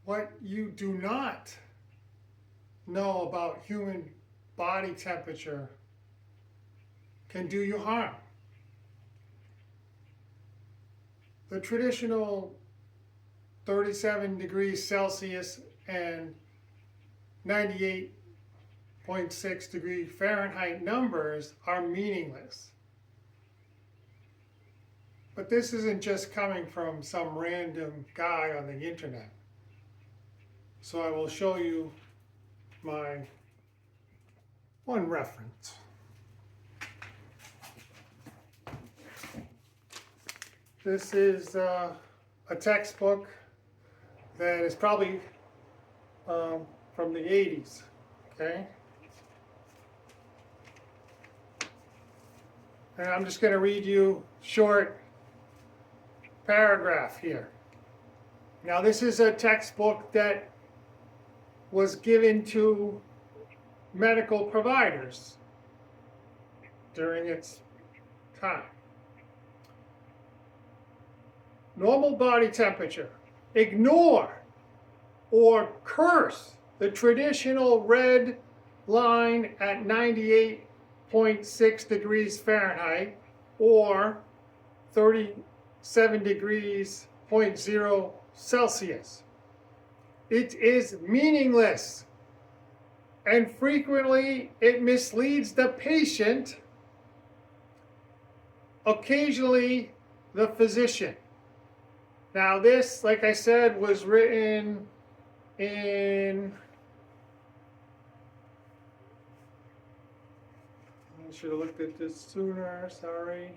What you do not know about human body temperature can do you harm. The traditional 37 degrees Celsius and 98.6 degree Fahrenheit numbers are meaningless. But this isn't just coming from some random guy on the internet. So I will show you my one reference. This is a textbook that is probably from the 80s, okay? And I'm just going to read you a short paragraph here. Now, this is a textbook that was given to medical providers during its time. Normal body temperature. Ignore or curse the traditional red line at 98.6 degrees Fahrenheit or 37 degrees 0 Celsius. It is meaningless, and frequently it misleads the patient, occasionally the physician. Now this, like I said, was written in, I should have looked at this sooner, sorry.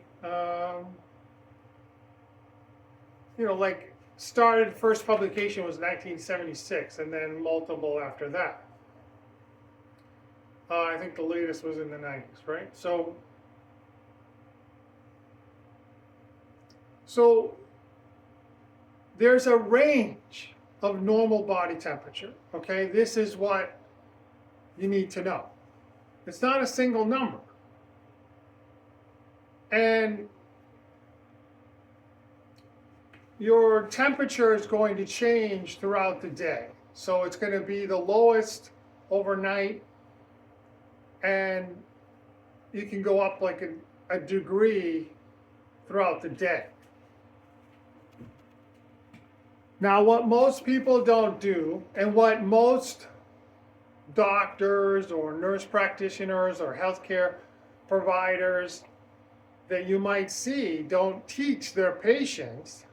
Like started, first publication was 1976 and then multiple after that. I think the latest was in the 90s, right? So there's a range of normal body temperature, okay? This is what you need to know. It's not a single number. And your temperature is going to change throughout the day. So it's going to be the lowest overnight, and you can go up like a degree throughout the day. Now, what most people don't do, and what most doctors or nurse practitioners or healthcare providers that you might see don't teach their patients,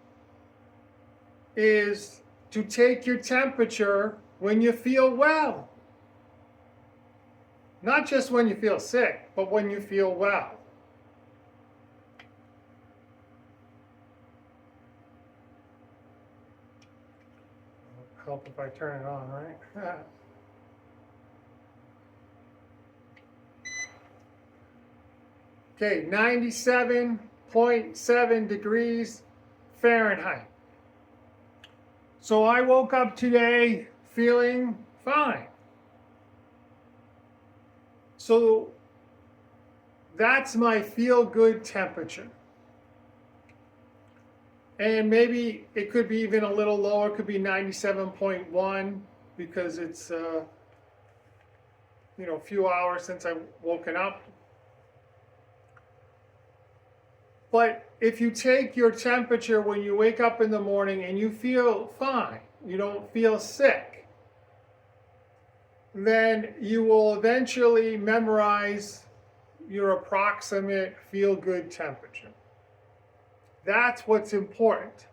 is to take your temperature when you feel well. Not just when you feel sick, but when you feel well. Help if I turn it on, right? Okay, 97.7 degrees Fahrenheit. So I woke up today feeling fine. So that's my feel-good temperature. And maybe it could be even a little lower, it could be 97.1 because it's a few hours since I've woken up. But if you take your temperature when you wake up in the morning and you feel fine, you don't feel sick, then you will eventually memorize your approximate feel-good temperature. That's what's important.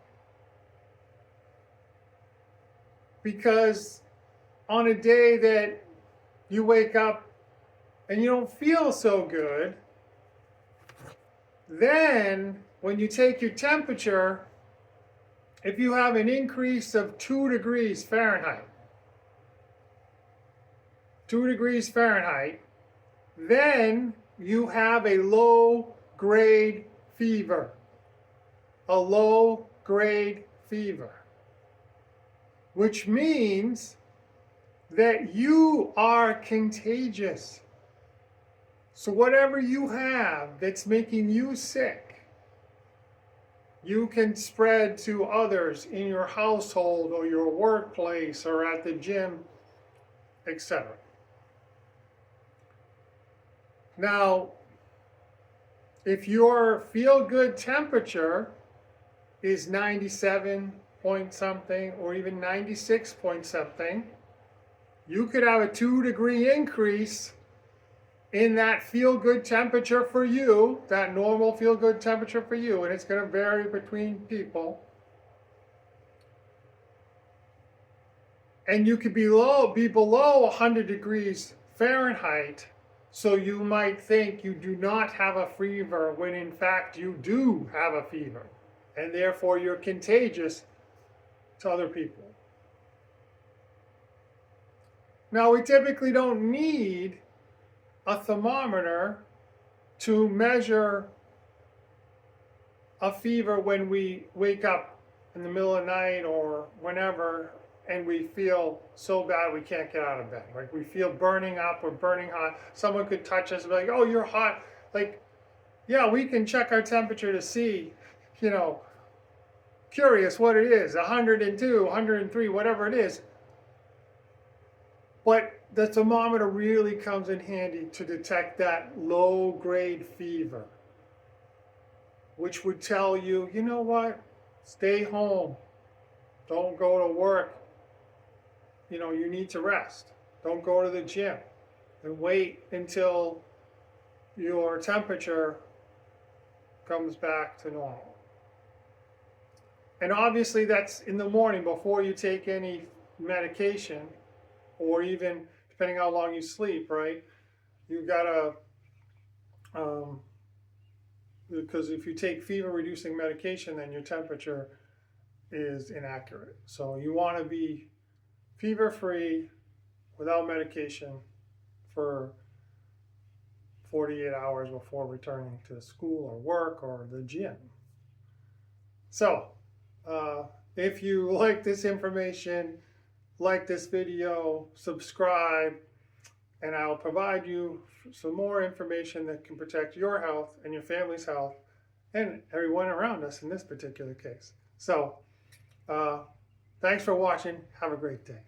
Because on a day that you wake up and you don't feel so good, then when you take your temperature, if you have an increase of 2 degrees Fahrenheit, 2 degrees Fahrenheit, then you have a low-grade fever. A low-grade fever. Which means that you are contagious. So whatever you have that's making you sick, you can spread to others in your household or your workplace or at the gym, etc. Now, if your feel-good temperature is 97 point something or even 96 point something, you could have a 2-degree increase in that feel-good temperature for you, that normal feel-good temperature for you, and it's going to vary between people. And you could be below 100 degrees Fahrenheit, so you might think you do not have a fever when in fact you do have a fever, and therefore you're contagious to other people. Now, we typically don't need a thermometer to measure a fever when we wake up in the middle of the night or whenever and we feel so bad we can't get out of bed. Like we feel burning up or burning hot. Someone could touch us and be like, oh, you're hot. Like, yeah, we can check our temperature to see, curious what it is, 102, 103, whatever it is. But the thermometer really comes in handy to detect that low-grade fever, which would tell you, you know what, stay home, don't go to work, you need to rest, don't go to the gym, and wait until your temperature comes back to normal. And obviously that's in the morning before you take any medication, or even depending how long you sleep, right? You've got to, because if you take fever-reducing medication, then your temperature is inaccurate. So you want to be fever-free without medication for 48 hours before returning to school or work or the gym. So if you like this information, like this video, subscribe, and I'll provide you some more information that can protect your health and your family's health and everyone around us in this particular case. So, thanks for watching. Have a great day.